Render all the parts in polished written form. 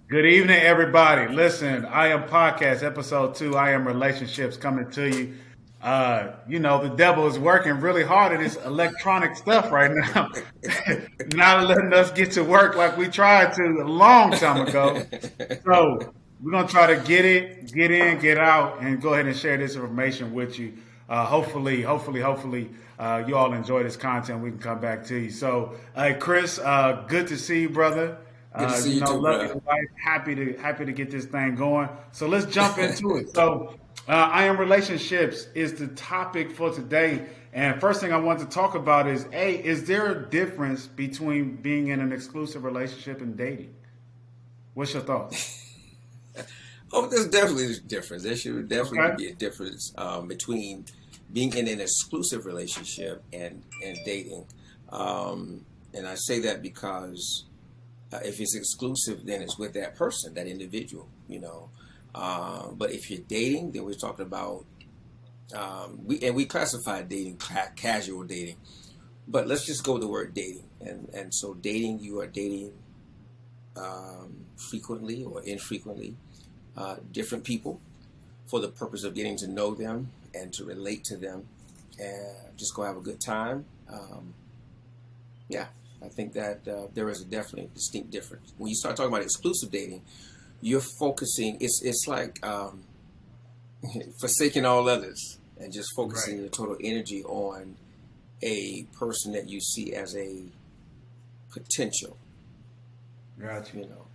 Good evening, everybody. Listen, I am podcast episode 2. I am relationships coming to you. The devil is working really hard at this electronic stuff right now, not letting us get to work like we tried to a long time ago. So we're gonna try to get in, get out, and go ahead and share this information with you. Hopefully, you all enjoy this content. We can come back to you. So, Chris, good to see you, brother. Good to see you too, Love bro. your wife. Happy to get this thing going. So let's jump into it. So, I am relationships is the topic for today. And first thing I want to talk about is, is there a difference between being in an exclusive relationship and dating? What's your thoughts? Oh, there's definitely a difference. There should definitely Okay. be a difference between being in an exclusive relationship and dating. And I say that because if it's exclusive, then it's with that person, that individual, you know. But if you're dating, then we're talking about we classify dating casual dating. But let's just go with the word dating. And so dating, you are dating frequently or infrequently different people for the purpose of getting to know them and to relate to them and just go have a good time. Yeah, I think that there is a definitely distinct difference. When you start talking about exclusive dating, you're focusing, it's like forsaking all others and just Right. focusing your total energy on a person that you see as a potential, Got you. you know.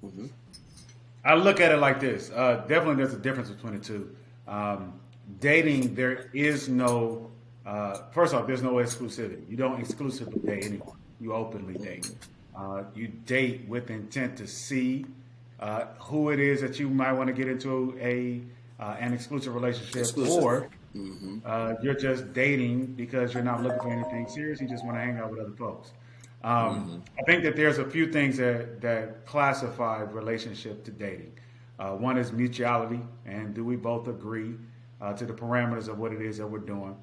Hmm. I look at it like this. Definitely, there's a difference between the two. Um, Dating, there is no. First off, there's no exclusivity. You don't exclusively date anyone. You openly date. You date with intent to see who it is that you might want to get into an exclusive relationship, Exclusive. or Hmm. you're just dating because you're not looking for anything serious. You just want to hang out with other folks. Hmm. I think that there's a few things that classify relationship to dating. One is mutuality, and do we both agree to the parameters of what it is that we're doing?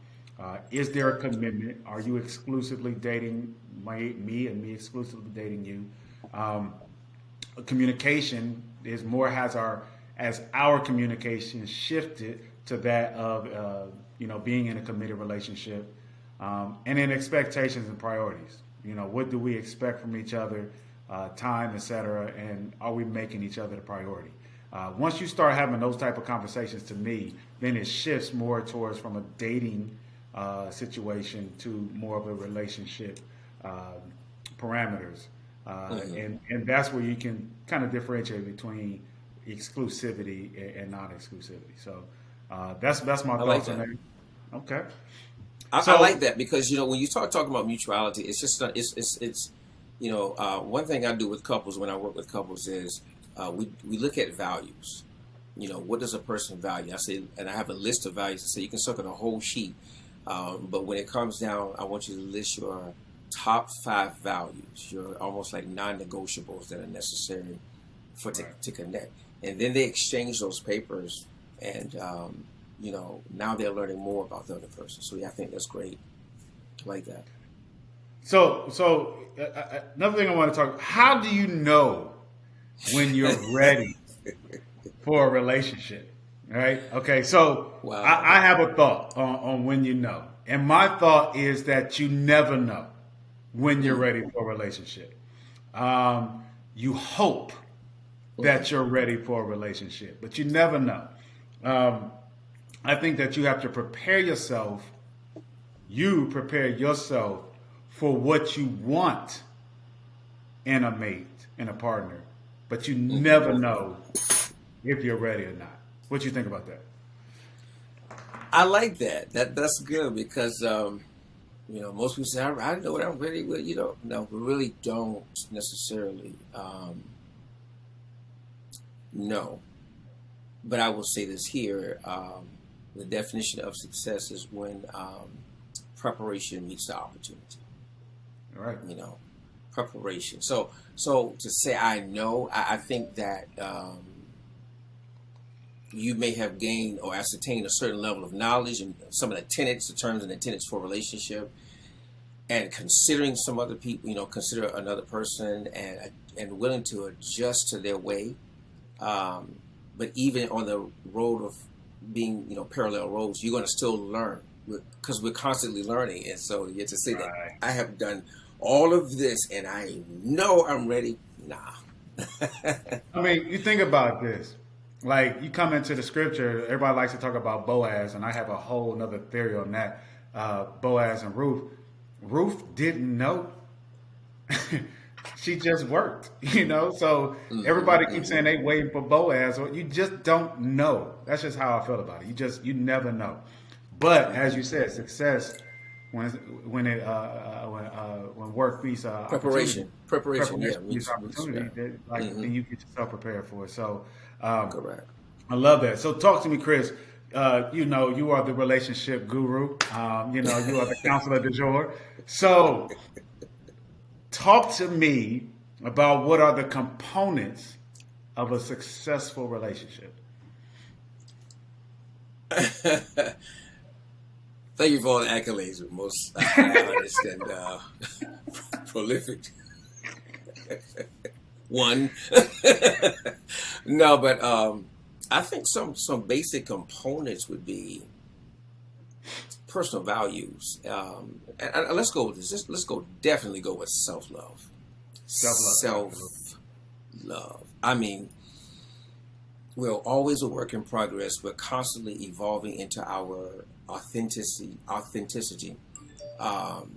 Is there a commitment? Are you exclusively dating me and me exclusively dating you? Um, Communication is more has our as our communication shifted to that of being in a committed relationship, and then expectations and priorities. What do we expect from each other, time, etc., and are we making each other the priority? Once you start having those type of conversations, to me, then it shifts more towards from a dating situation to more of a relationship uh, parameters, Hmm. and that's where you can kind of differentiate between exclusivity and non-exclusivity. So that's my I like thoughts on that. that. Okay. I like So that because when you start talking about mutuality, it's just not, it's one thing I do with couples when I work with couples is we look at values. What does a person value? I say, and I have a list of values. I say you can circle the whole sheet, but when it comes down, I want you to list your top five values. Your almost like non-negotiables that are necessary for right. to connect, and then they exchange those papers, and now they're learning more about the other person. So yeah, I think that's great. I like that. So another thing I want to talk. How do you know when you're ready for a relationship? Right. Okay. So Wow. I have a thought on when you know, and my thought is that you never know when you're Mm, ready for a relationship. You hope mm, that you're ready for a relationship, but you never know. Um, I think that you have to prepare yourself. You prepare yourself for what you want in a mate, in a partner, but you hmm. never know if you're ready or not. What you think about that? I like that. That's good because most people say I know what I'm ready with. No, we really don't necessarily know. But I will say this here: the definition of success is when preparation meets the opportunity. All right. You know, preparation. So to say I know, I think that you may have gained or ascertained a certain level of knowledge and some of the tenets, the terms and the tenets for a relationship, and considering some other people, consider another person and willing to adjust to their way. But even on the road of being, parallel roads, you're going to still learn because we're constantly learning. And so you get to say that Right. I have done all of this and I know I'm ready. Nah. I mean, you think about this. Like, you come into the scripture, everybody likes to talk about Boaz, and I have a whole nother theory on that. Boaz and Ruth. Ruth didn't know. She just worked, So everybody keeps saying they waiting for Boaz, or you just don't know. That's just how I felt about it. You never know. But as you said, success when work meets Preparation. Yeah. meets opportunity, then you get yourself prepared for it. So Correct. I love that. So talk to me, Chris. You are the relationship guru. You are the counselor du jour. So talk to me about what are the components of a successful relationship. Thank you for all the accolades. Most honest and prolific one. No, but I think some basic components would be personal values. And let's go with this. Definitely go with self-love. Self-love. Self-love. I mean, we're always a work in progress. We're constantly evolving into our authenticity. But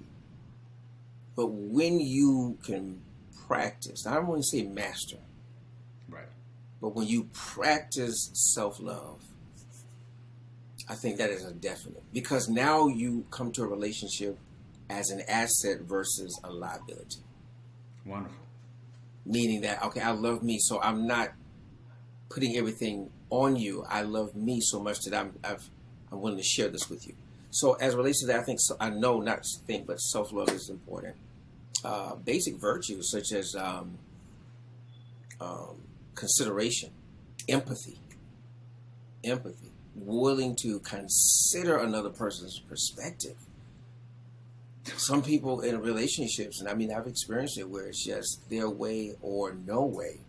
when you can practice, I don't want to say master, Right. but when you practice self-love, I think that is a definite. Because now you come to a relationship as an asset versus a liability. Wonderful. Meaning that, okay, I love me, so I'm not putting everything on you. I love me so much that I'm willing to share this with you. So as it relates to that, I know not to think, but self-love is important. Basic virtues such as consideration, empathy, willing to consider another person's perspective. Some people in relationships, and I mean, I've experienced it, where it's just their way or no way.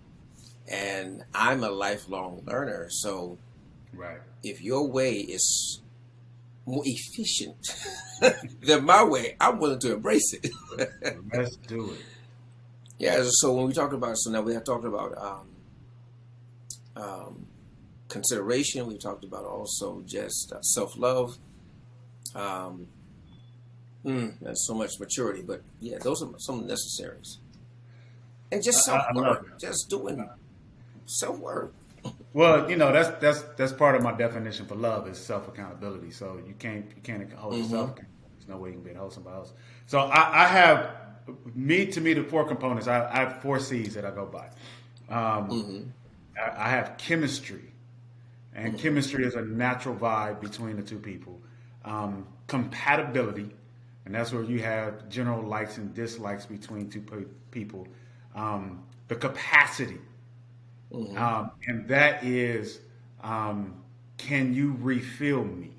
And I'm a lifelong learner, so Right. if your way is more efficient than my way, I'm willing to embrace it. Let's do it. Yeah, so when we talk about, so now we have talked about consideration, we talked about also just self-love, and so much maturity, but yeah, those are some necessaries. And just I love self-work, it. just doing self-work. Well, that's part of my definition for love is self accountability. So you can't hold yourself accountable. There's no way you can hold somebody else. So I have the 4 components. I have 4 C's that I go by. I have chemistry, and chemistry is a natural vibe between the two people. Compatibility, and that's where you have general likes and dislikes between two people. The capacity. And that is, can you refill me?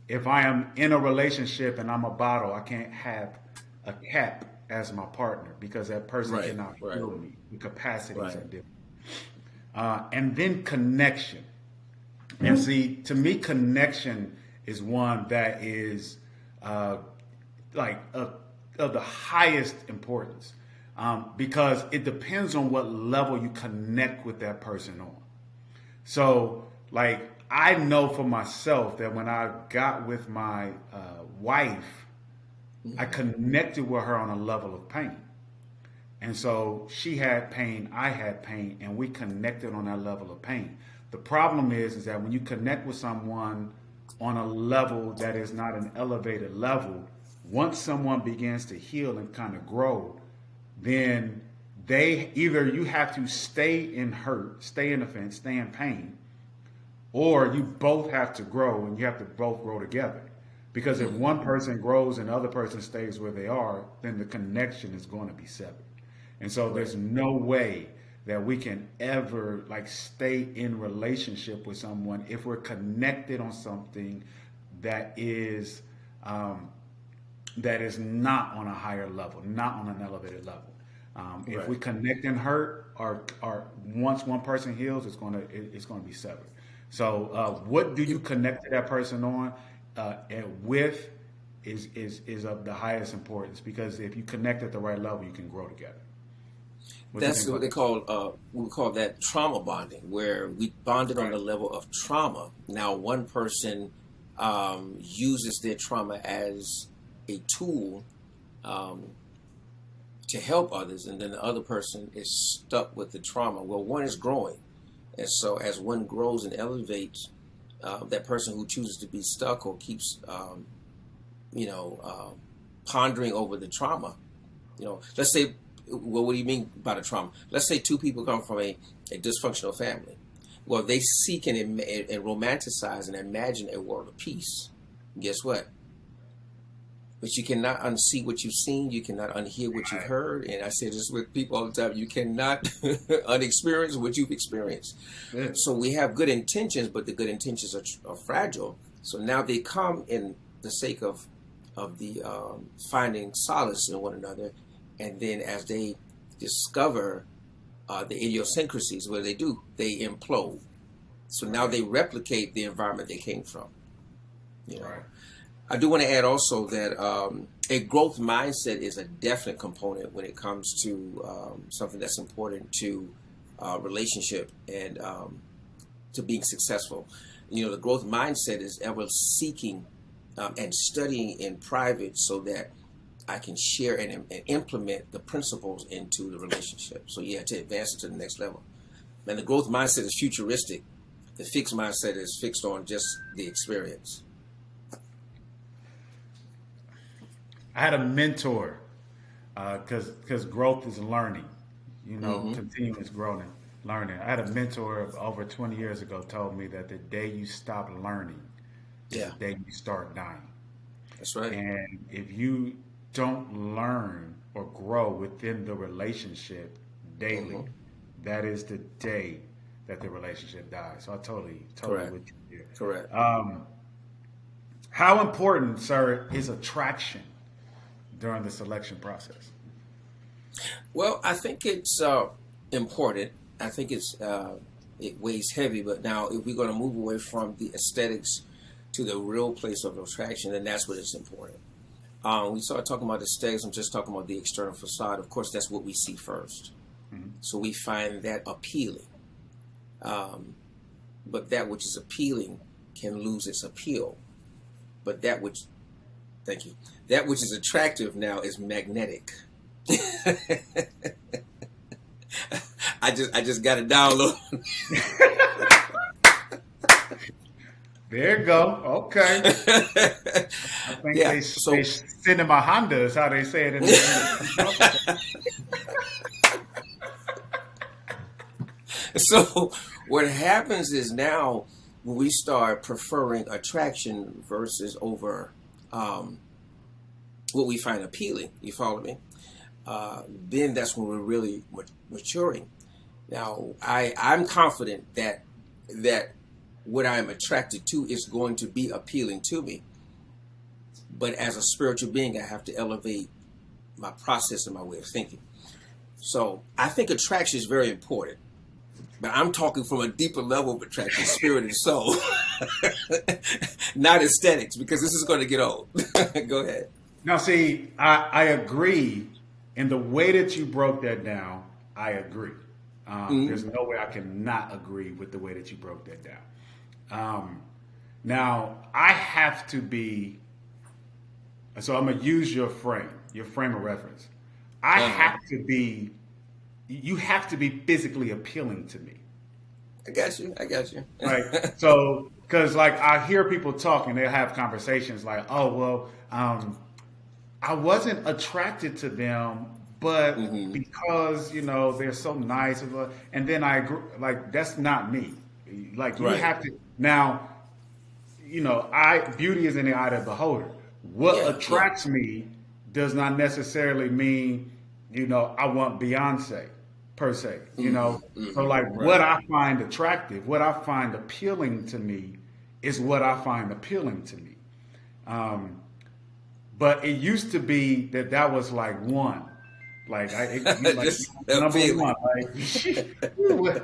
If I am in a relationship and I'm a bottle, I can't have a cap as my partner because that person Right, cannot right. fill me. The capacities Right. are different. And then connection. And see, to me, connection is one that is of the highest importance. Because it depends on what level you connect with that person on. So, like, I know for myself that when I got with my wife, I connected with her on a level of pain. And so she had pain, I had pain, and we connected on that level of pain. The problem is that when you connect with someone on a level that is not an elevated level, once someone begins to heal and kind of grow, then you have to stay in hurt, stay in offense, stay in pain, or you both have to grow and you have to both grow together. Because if one person grows and the other person stays where they are, then the connection is going to be severed. And so there's no way that we can ever stay in relationship with someone if we're connected on something that is that is not on a higher level, not on an elevated level. If Right. we connect and hurt, or once one person heals, it's gonna be severed. So, what do you connect to that person on, and with, is of the highest importance, because if you connect at the right level, you can grow together. What do you That's think what they about call, we call that trauma bonding, where we bonded on Right. the level of trauma. Now, one person uses their trauma as a tool to help others, and then the other person is stuck with the trauma. Well, one is growing, and so as one grows and elevates, that person who chooses to be stuck or keeps, pondering over the trauma. Let's say, well, what do you mean by the trauma? Let's say two people come from a dysfunctional family. Well, they seek and romanticize and imagine a world of peace. Guess what? But you cannot unsee what you've seen. You cannot unhear what you've heard. And I say this with people all the time. You cannot unexperience what you've experienced. Yeah. So we have good intentions, but the good intentions are fragile. So now they come in the sake of the finding solace in one another. And then as they discover the idiosyncrasies, what do? They implode. So now they replicate the environment they came from. Right. I do want to add also that a growth mindset is a definite component when it comes to something that's important to relationship and to being successful. The growth mindset is ever seeking and studying in private so that I can share and implement the principles into the relationship. So to advance it to the next level. And the growth mindset is futuristic. The fixed mindset is fixed on just the experience. I had a mentor, because growth is learning, continuous growth and learning. I had a mentor over 20 years ago told me that the day you stop learning is the day you start dying. That's right. And if you don't learn or grow within the relationship daily, that is the day that the relationship dies. So I totally Correct. with you here. Correct. How important, sir, is attraction during the selection process? Well, I think it's important. I think it weighs heavy. But now, if we're going to move away from the aesthetics to the real place of attraction, then that's what is important. We start talking about aesthetics. I'm just talking about the external facade. Of course, that's what we see first. So we find that appealing. But that which is appealing can lose its appeal. But that which is attractive now is magnetic. I just got it download. There you go. Okay. I think they send him a Honda is how they say it in the So what happens is now when we start preferring attraction versus over what we find appealing, you follow me? Then that's when we're really maturing. Now, I'm confident that what I'm attracted to is going to be appealing to me. But as a spiritual being, I have to elevate my process and my way of thinking. So I think attraction is very important. But I'm talking from a deeper level of attraction, spirit and soul, not aesthetics, because this is going to get old. Go ahead. Now, see, I agree. In the way that you broke that down, I agree. There's no way I can not agree with the way that you broke that down. Now, I have to be, so I'm going to use your frame of reference. I have to be, you have to be physically appealing to me. I got you. Right. So, because like I hear people talking, they have conversations like, oh, well, I wasn't attracted to them, but because, they're so nice. And then I agree, like, that's not me. Like, you have to, now, beauty is in the eye of the beholder. What attracts me does not necessarily mean, I want Beyonce per se, So like what I find attractive, what I find appealing to me is what I find appealing to me. but it used to be that was like one. Like like Just a number feeling. one. Like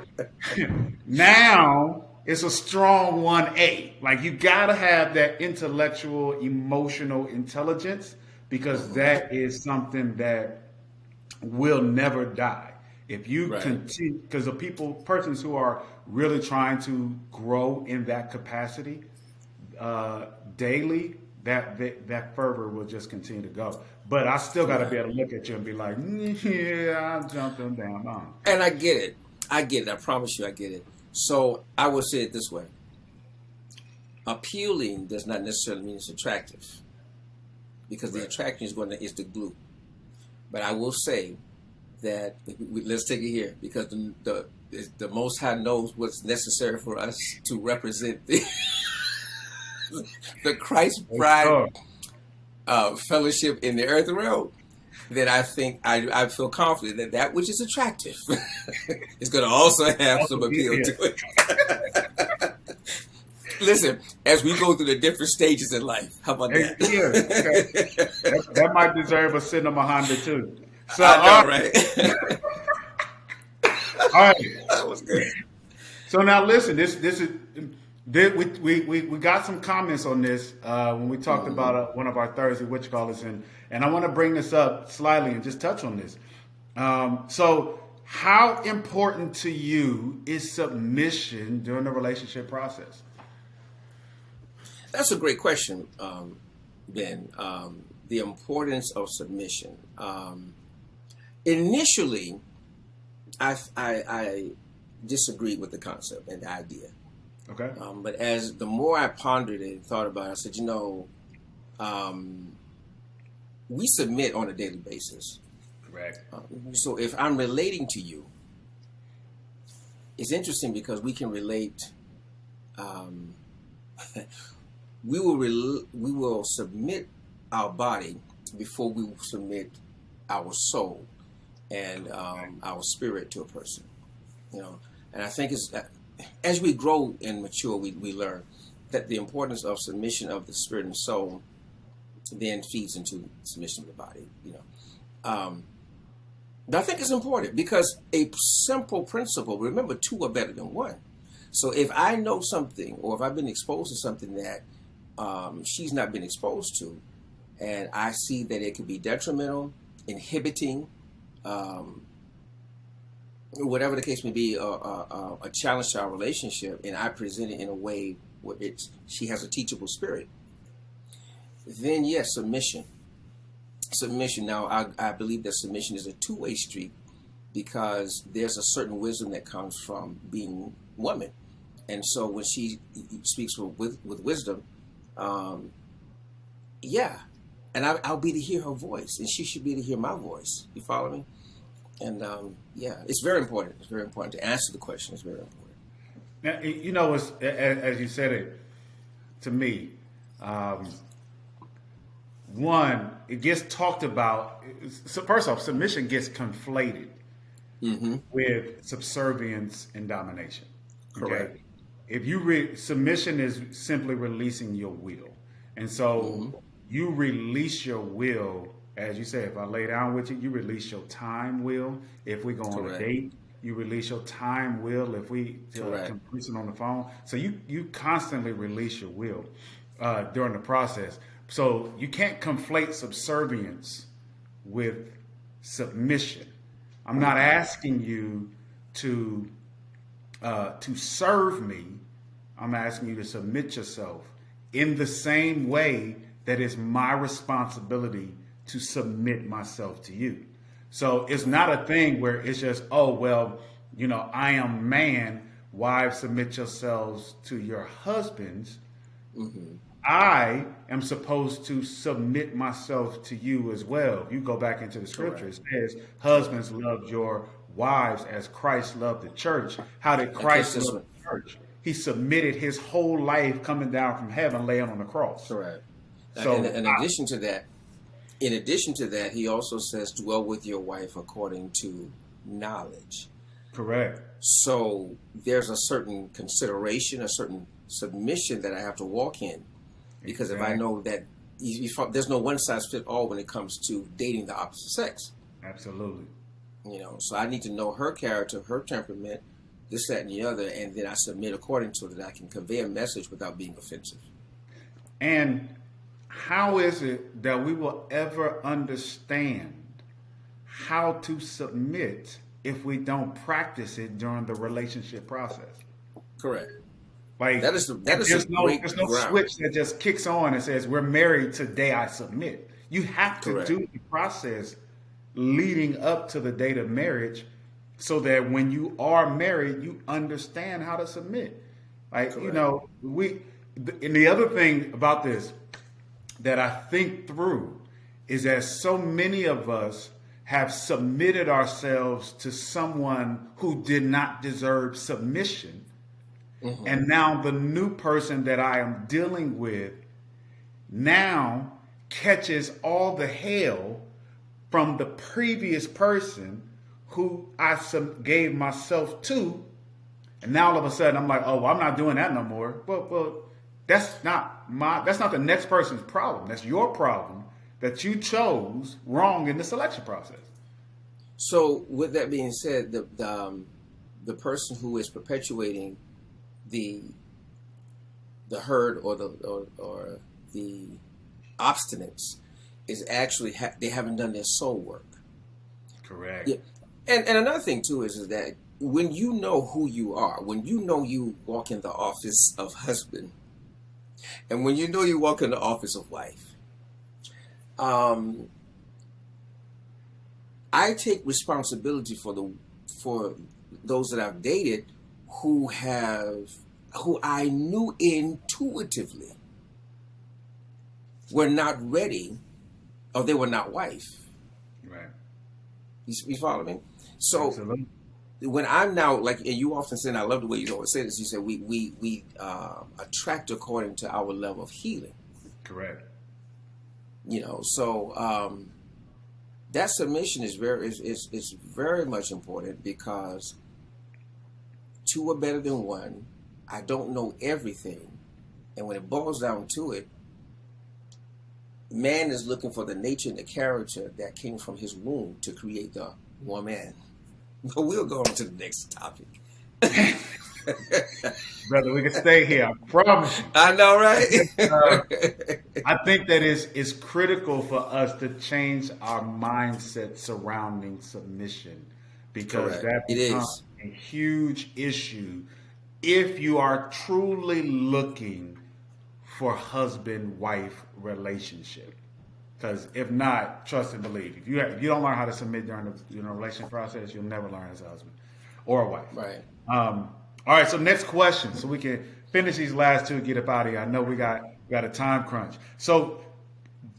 now it's a strong 1A. Like you gotta have that intellectual, emotional intelligence because that is something that will never die. If you Right. continue, because the persons who are really trying to grow in that capacity daily, that fervor will just continue to go. But I still got to be able to look at you and be like, yeah, I jumped them down. And I get it. I get it. I promise you, I get it. So I will say it this way: appealing does not necessarily mean it's attractive, because the attraction is the glue. But I will say that let's take it here, because the Most High knows what's necessary for us to represent the Christ bride fellowship in the earth realm. Then I think I feel confident that which is attractive is going to also have some appeal to it. Listen, as we go through the different stages in life, how about that? That might deserve a cinema Honda too. So, I know, right? All right. That was good. So now listen, we got some comments on this when we talked about one of our Thursday Witch Callers, and I want to bring this up slightly and just touch on this. So how important to you is submission during the relationship process? That's a great question, Ben. The importance of submission. Initially, I disagreed with the concept and the idea. Okay. But as the more I pondered it and thought about it, I said, we submit on a daily basis. Correct. So if I'm relating to you, it's interesting because we can relate. We will submit our body before we will submit our soul and our spirit to a person. And I think it's as we grow and mature, we learn that the importance of submission of the spirit and soul then feeds into submission of the body. But I think it's important because a simple principle. Remember, two are better than one. So if I know something, or if I've been exposed to something that she's not been exposed to, and I see that it could be detrimental, inhibiting, whatever the case may be, a challenge to our relationship, and I present it in a way where she has a teachable spirit, then yes, submission. Now, I believe that submission is a two-way street because there's a certain wisdom that comes from being woman. And so when she speaks with wisdom, and I'll be to hear her voice, and she should be to hear my voice. You follow me? And it's very important. It's very important to answer the question. It's very important. Now, as you said it to me, one, it gets talked about. So first off, submission gets conflated with subservience and domination. Okay? Correct. If you submission is simply releasing your will, and so you release your will. As you said, if I lay down with you, you release your time will. If we go on a date, you release your time will. If we conversing on the phone, so you constantly release your will during the process. So you can't conflate subservience with submission. I'm not asking you to serve me. I'm asking you to submit yourself in the same way that it's my responsibility to submit myself to you. So it's not a thing where it's just, I am man, wives, submit yourselves to your husbands. I am supposed to submit myself to you as well. If you go back into the scripture, it says, husbands, love your wives as Christ loved the church. How did Christ love the church? He submitted his whole life coming down from heaven, laying on the cross. Correct. So, in addition to that, he also says, dwell with your wife according to knowledge. Correct. So there's a certain consideration, a certain submission that I have to walk in. Because if I know that there's no one size fit all when it comes to dating the opposite sex. Absolutely. So I need to know her character, her temperament, this, that, and the other, and then I submit according to it, that I can convey a message without being offensive. And how is it that we will ever understand how to submit if we don't practice it during the relationship process? Correct. Like there's there's no ground. switch that just kicks on and says, we're married today, I submit. You have to Correct. do the process leading up to the date of marriage so that when you are married, you understand how to submit. Like, Correct. And the other thing about this that I think through is that so many of us have submitted ourselves to someone who did not deserve submission. Mm-hmm. And now the new person that I am dealing with now catches all the hell from the previous person who I gave myself to. And now all of a sudden I'm like, oh, well, I'm not doing that no more. Well, that's not the next person's problem. That's your problem that you chose wrong in the selection process. So with that being said, the person who is perpetuating the hurt or the obstinance is actually they haven't done their soul work. Correct. Yeah. And another thing too is that when you know who you are, when you know you walk in the office of husband, and when you know you walk in the office of wife, I take responsibility for those that I've dated who I knew intuitively were not ready, or they were not wife. Right. You follow me? So Absolutely. when I'm now, like, and you often say, and I love the way you always say this, you said we attract according to our level of healing. Correct. So that submission is very much important, because two are better than one. I don't know everything, and when it boils down to it, man is looking for the nature and the character that came from his womb to create the woman. But we'll go on to the next topic. Brother, we can stay here. I promise you. I know, right? I think that it's critical for us to change our mindset surrounding submission, because Correct. that It becomes is. a huge issue if you are truly looking for husband-wife relationship. Because if not, trust and believe, if you don't learn how to submit during the relationship process, you'll never learn as a husband or a wife. Right. All right, so next question, so we can finish these last two and get up out of here. I know we got a time crunch. So,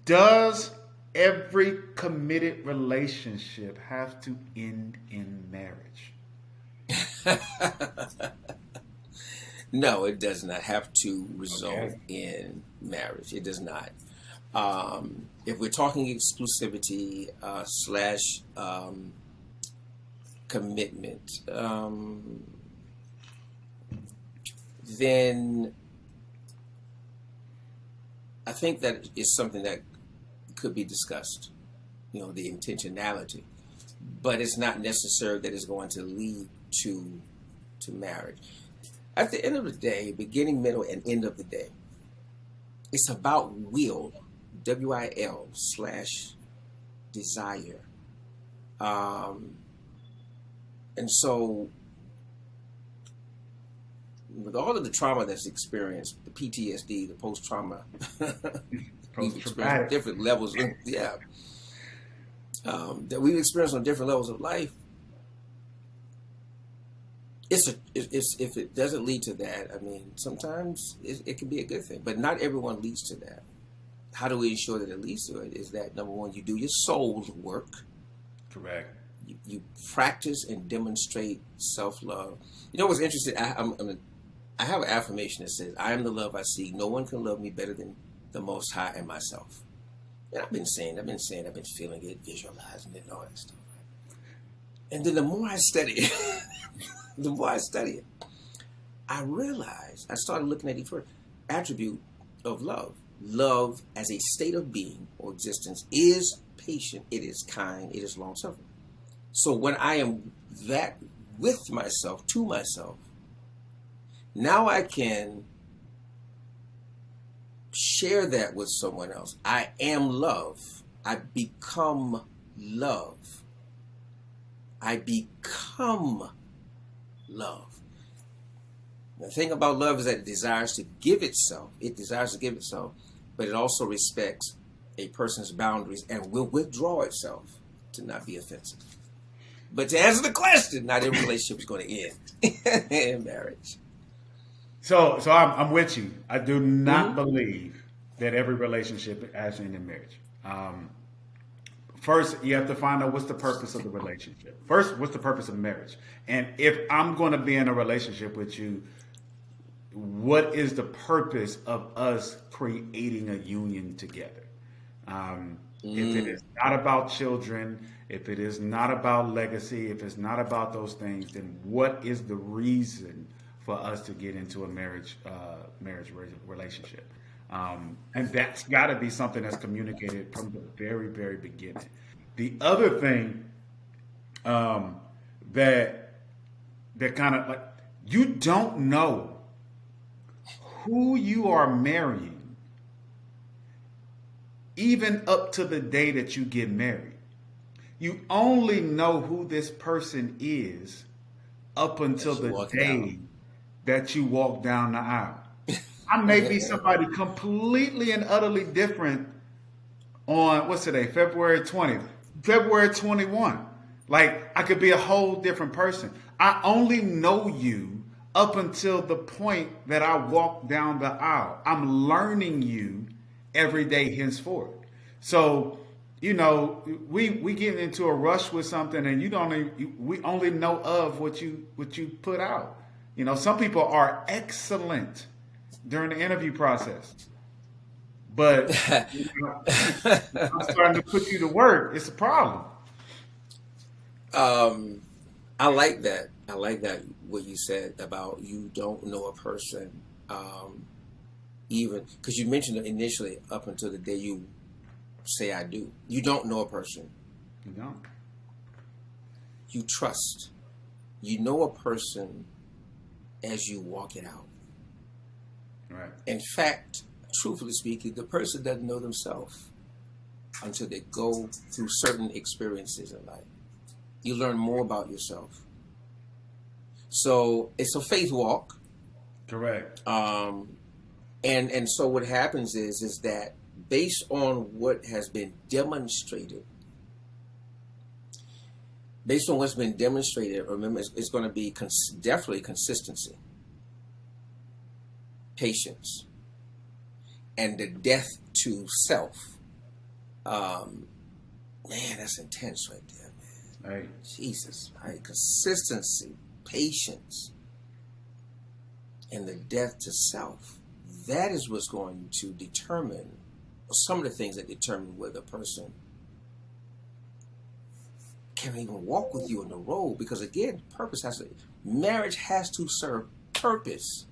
does every committed relationship have to end in marriage? No, it does not have to result in marriage. It does not. If we're talking exclusivity / commitment, then I think that is something that could be discussed, the intentionality, but it's not necessary that it's going to lead to marriage. At the end of the day, beginning, middle, and end of the day, it's about will, WIL / desire. And so, with all of the trauma that's experienced, the PTSD, the post-trauma, we've experienced on different levels. That we've experienced on different levels of life. If it doesn't lead to that, I mean, sometimes it can be a good thing, but not everyone leads to that. How do we ensure that it leads to it? Is that, number one, you do your soul's work. Correct. You practice and demonstrate self-love. You know what's interesting? I have an affirmation that says, "I am the love I seek. No one can love me better than the Most High and myself." And I've been feeling it, visualizing it, and all that stuff. And then the more I study it, I realized, I started looking at each attribute of love. love as a state of being or existence is patient, it is kind, it is long suffering. So when I am that with myself, to myself, now I can share that with someone else. I am love. I become love. I become love. The thing about love is that it desires to give itself. It desires to give itself, but it also respects a person's boundaries and will withdraw itself to not be offensive. But to answer the question, not every relationship is going to end in marriage. So I'm with you. I do not believe that every relationship has ended in marriage. First, you have to find out what's the purpose of the relationship. First, what's the purpose of marriage? And if I'm going to be in a relationship with you, what is the purpose of us creating a union together? If it is not about children, if it is not about legacy, if it's not about those things, then what is the reason for us to get into a marriage relationship? And that's got to be something that's communicated from the very, very beginning. The other thing that kind of like, you don't know who you are marrying even up to the day that you get married. You only know who this person is up until the day that you walk down the aisle. I may be somebody completely and utterly different on, what's today, February 20th, February 21. Like, I could be a whole different person. I only know you up until the point that I walk down the aisle. I'm learning you every day henceforth. So, you know, we get into a rush with something, and we only know of what you put out. You know, some people are excellent during the interview process, but I'm starting to put you to work. It's a problem. I like that. I like that what you said about you don't know a person, even because you mentioned it initially up until the day you say I do. You don't know a person. You don't. You trust. You know a person as you walk it out. Right. In fact, truthfully speaking, the person doesn't know themselves until they go through certain experiences in life. You learn more about yourself. So it's a faith walk. Correct. And so what happens is that based on what has been demonstrated, remember, it's going to be definitely consistency, patience, and the death to self. Man, that's intense right there, man. Right. Jesus, right? Consistency, patience, and the death to self. That is what's going to determine, some of the things that determine whether a person can even walk with you on the road. Because again, marriage has to serve purpose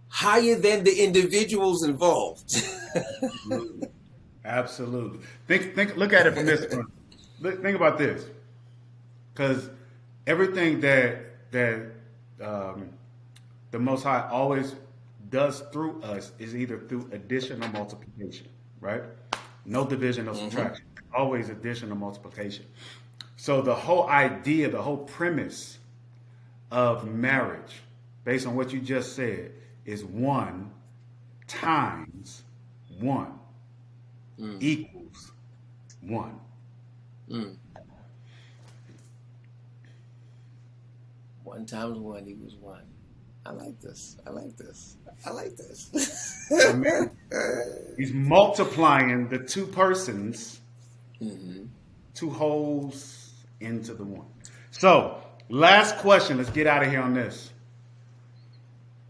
higher than the individuals involved. Absolutely. Look at it from this point. Think about this, because everything that the Most High always does through us is either through addition or multiplication, right? No division, no subtraction. Always addition or multiplication. So the whole idea, the whole premise of marriage, based on what you just said, is 1 times 1 equals 1. 1 times 1 equals 1. I like this. He's multiplying the two persons, two wholes into the one. So, last question. Let's get out of here on this.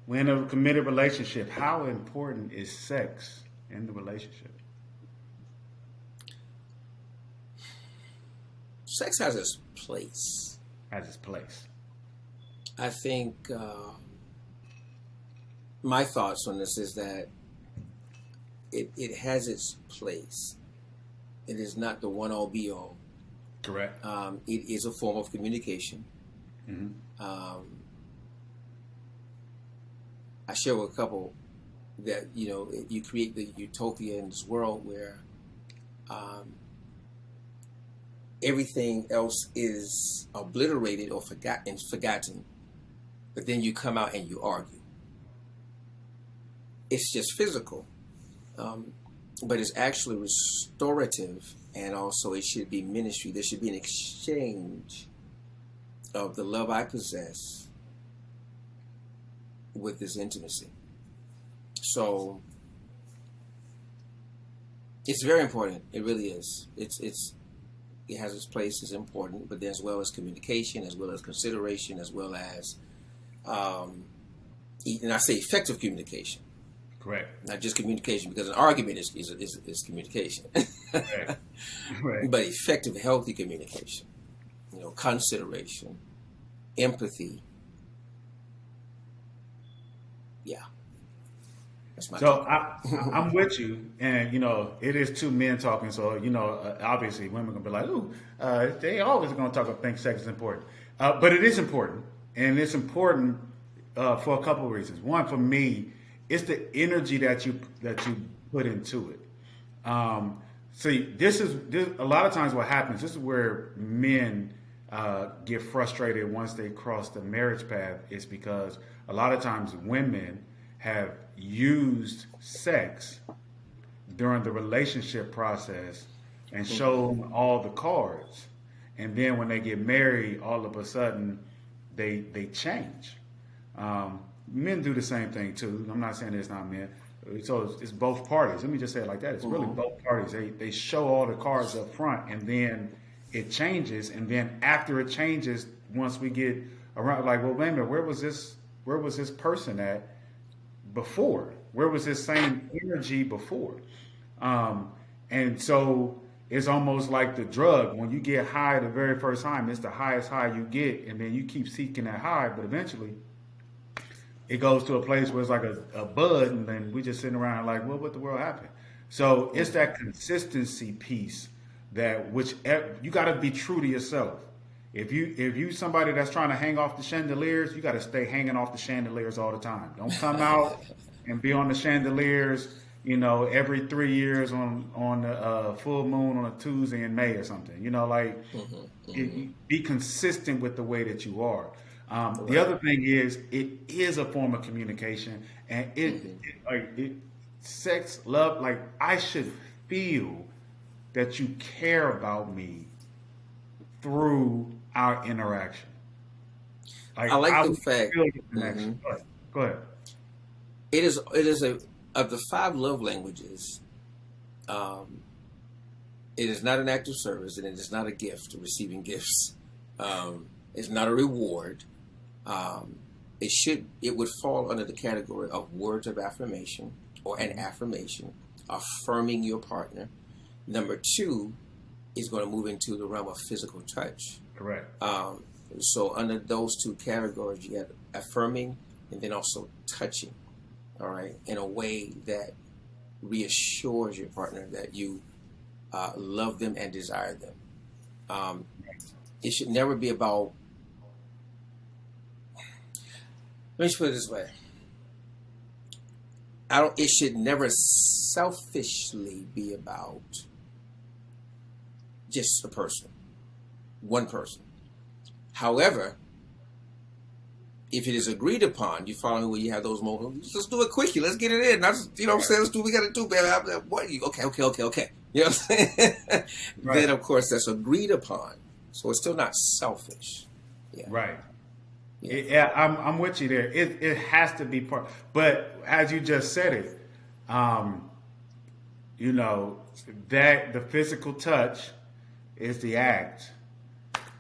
We're in a committed relationship. How important is sex in the relationship? Sex has its place. Has its place. I think my thoughts on this is that it has its place. It is not the one all be all. Correct. It is a form of communication. Hmm. I share with a couple that you create the utopia in this world where everything else is obliterated or forgotten, but then you come out and you argue. It's just physical, but it's actually restorative, and also it should be ministry. There should be an exchange of the love I possess with this intimacy. So it's very important. It really is. It has its place. It's important, but then as well as communication, as well as consideration, as well as and I say effective communication. Correct. Not just communication, because an argument is communication. Right. Right. But effective, healthy communication. Consideration, empathy. Yeah. That's my So I'm with you, and it is two men talking. So obviously women gonna be like, "Ooh, they always gonna think sex is important," but it is important, and it's important for a couple of reasons. One, for me, it's the energy that you put into it. See, this a lot of times what happens. This is where men get frustrated once they cross the marriage path. Is because a lot of times women have used sex during the relationship process and shown all the cards, and then when they get married, all of a sudden they change. Men do the same thing too. I'm not saying it's not men. So it's both parties. Let me just say it like that. It's really both parties. They show all the cards up front, and then it changes. And then after it changes, once we get around, like, well, wait a minute, where was this person at before? Where was this same energy before? And so it's almost like the drug. When you get high the very first time, it's the highest high you get, and then you keep seeking that high, but eventually it goes to a place where it's like a bud, and then we just sitting around like, well, what the world happened? So it's that consistency piece that you got to be true to yourself. If you somebody that's trying to hang off the chandeliers, you got to stay hanging off the chandeliers all the time. Don't come out and be on the chandeliers, every 3 years on the full moon on a Tuesday in May or something. Be consistent with the way that you are. The other thing is, it is a form of communication, and sex, love, like, I should feel that you care about me through our interaction. I like the fact. Go ahead. It is of the 5 love languages. It is not an act of service, and it is not a gift. Receiving gifts, it's not a reward. It would fall under the category of words of affirmation or an affirmation, affirming your partner. Number 2 is going to move into the realm of physical touch. Correct. So under those 2 categories, you have affirming and then also touching, all right, in a way that reassures your partner that you love them and desire them. It should never be about, let me just put it this way. It should never selfishly be about just a person, one person. However, if it is agreed upon, you follow me where you have those moments, let's do it quickly, let's get it in. What I'm saying? Let's do what we got to do, baby. What are you? Okay. You know what I'm saying? Right. Then, of course, that's agreed upon. So it's still not selfish. Yeah. Right. Yeah, I'm with you there. It has to be part, but as you just said it, that the physical touch is the act,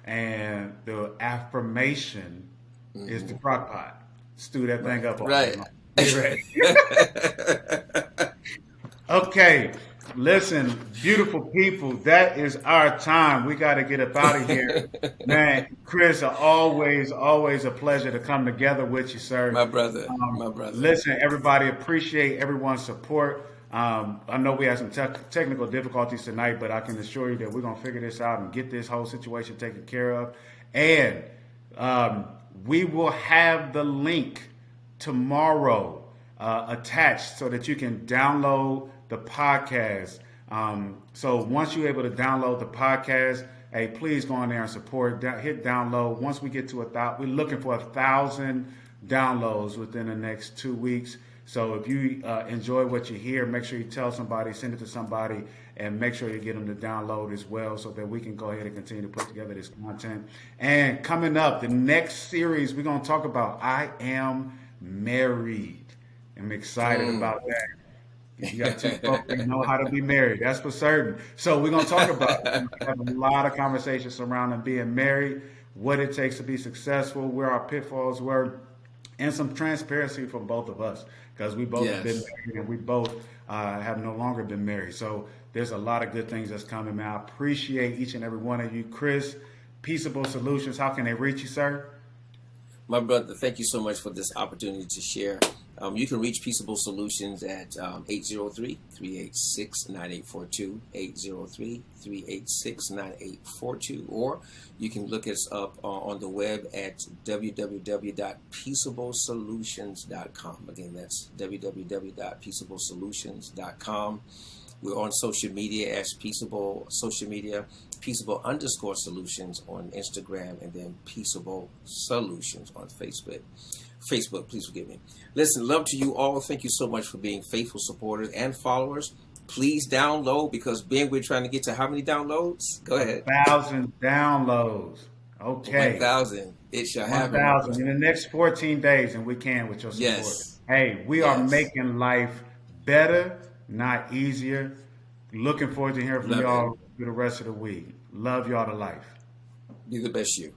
and the affirmation is the crock pot. Stew that thing up all right. Ready. Okay. Listen, beautiful people, that is our time. We got to get up out of here. Man, Chris, always a pleasure to come together with you, sir. My brother. Listen, everybody, appreciate everyone's support. I know we had some technical difficulties tonight, but I can assure you that we're going to figure this out and get this whole situation taken care of. And we will have the link tomorrow attached so that you can download the podcast. So once you're able to download the podcast, hey, please go on there and support. Hit download. Once we get to 1,000, we're looking for 1,000 downloads within the next 2 weeks. So if you enjoy what you hear, make sure you tell somebody, send it to somebody, and make sure you get them to download as well so that we can go ahead and continue to put together this content. And coming up, the next series, we're going to talk about I Am Married. I'm excited about that. You got two folks that know how to be married. That's for certain. So we're going to talk about it. We have a lot of conversations surrounding being married, what it takes to be successful, where our pitfalls were, and some transparency from both of us, because we both have been married and we both have no longer been married. So there's a lot of good things that's coming, man. I appreciate each and every one of you. Chris, Peaceable Solutions, how can they reach you, sir? My brother, thank you so much for this opportunity to share. You can reach Peaceable Solutions at 803-386-9842, 803-386-9842, or you can look us up on the web at www.peaceablesolutions.com. Again, that's www.peaceablesolutions.com. We're on social media as Peaceable Social Media, Peaceable_Solutions on Instagram, and then Peaceable Solutions on Facebook. Please forgive me. Listen, love to you all. Thank you so much for being faithful supporters and followers. Please download, because Ben, we're trying to get to how many downloads? Go ahead. 1,000 downloads. Okay. 1,000. It shall happen. 1,000 in the next 14 days, and we can with your support. Yes. Hey, we are making life better, not easier. Looking forward to hearing from y'all for the rest of the week. Love y'all to life. Be the best you.